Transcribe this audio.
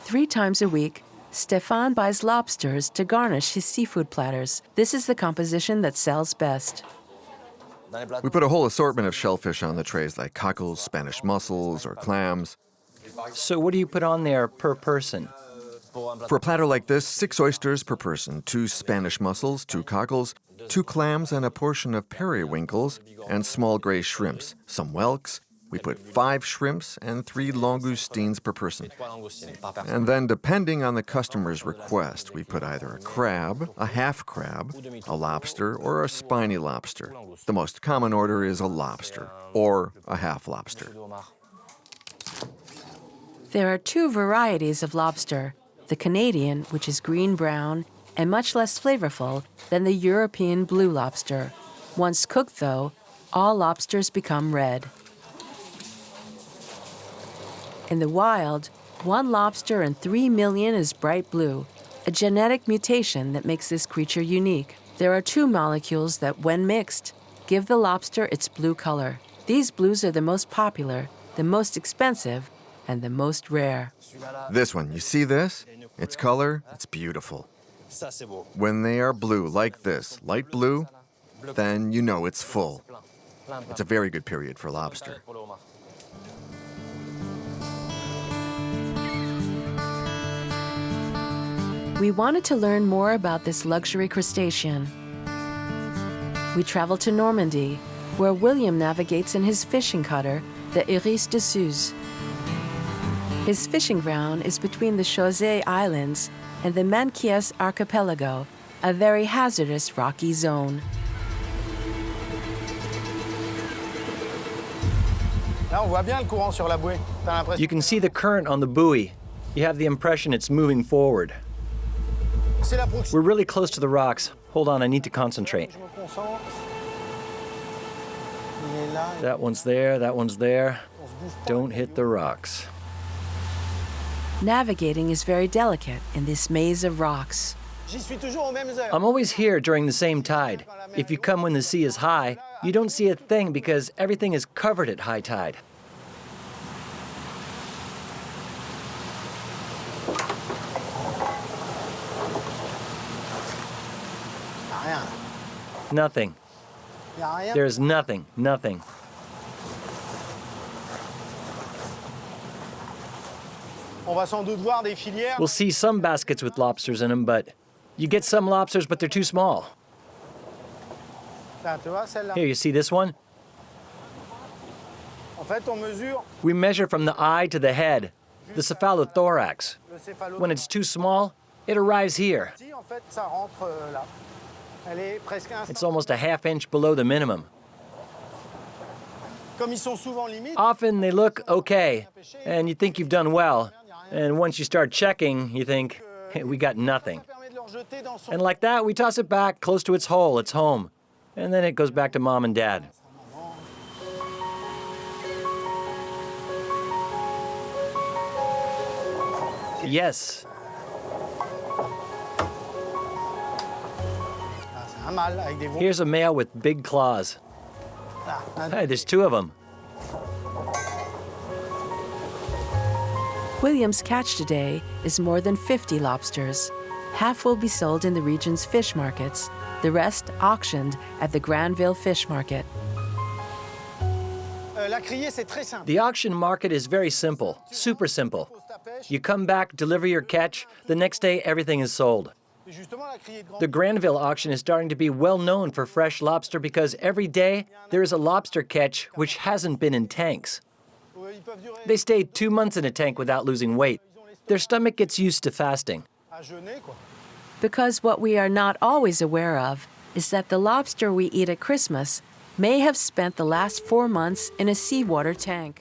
3 times a week, Stéphane buys lobsters to garnish his seafood platters. This is the composition that sells best. We put a whole assortment of shellfish on the trays, like cockles, Spanish mussels, or clams. So what do you put on there per person? For a platter like this, 6 oysters per person, 2 Spanish mussels, 2 cockles, 2 clams, and a portion of periwinkles, and small gray shrimps, some whelks. We put 5 shrimps and 3 langoustines per person. And then, depending on the customer's request, we put either a crab, a half crab, a lobster, or a spiny lobster. The most common order is a lobster, or a half lobster. There are 2 varieties of lobster, the Canadian, which is green-brown and much less flavorful than the European blue lobster. Once cooked, though, all lobsters become red. In the wild, 1 lobster in 3 million is bright blue, a genetic mutation that makes this creature unique. There are 2 molecules that, when mixed, give the lobster its blue color. These blues are the most popular, the most expensive, and the most rare. This one, you see this? Its color, it's beautiful. When they are blue like this, light blue, then you know it's full. It's a very good period for lobster. We wanted to learn more about this luxury crustacean. We traveled to Normandy, where William navigates in his fishing cutter, the Iris de Suze. His fishing ground is between the Chausey Islands and the Manquies Archipelago, a very hazardous rocky zone. You can see the current on the buoy. You have the impression it's moving forward. We're really close to the rocks. Hold on, I need to concentrate. That one's there, that one's there. Don't hit the rocks. Navigating is very delicate in this maze of rocks. I'm always here during the same tide. If you come when the sea is high, you don't see a thing because everything is covered at high tide. Nothing. There's nothing, nothing. We'll see some baskets with lobsters in them, but you get some lobsters, but they're too small. Here, you see this one? We measure from the eye to the head, the cephalothorax. When it's too small, it arrives here. It's almost a ½ inch below the minimum. Often they look okay, and you think you've done well. And once you start checking, you think, hey, we got nothing. And like that, we toss it back close to its hole, its home. And then it goes back to mom and dad. Yes. Here's a male with big claws. Hey, there's 2 of them. William's catch today is more than 50 lobsters. Half will be sold in the region's fish markets, the rest auctioned at the Granville Fish Market. The auction market is very simple, super simple. You come back, deliver your catch, the next day everything is sold. The Granville auction is starting to be well known for fresh lobster because every day there is a lobster catch which hasn't been in tanks. They stay 2 months in a tank without losing weight. Their stomach gets used to fasting. Because what we are not always aware of is that the lobster we eat at Christmas may have spent the last 4 months in a seawater tank.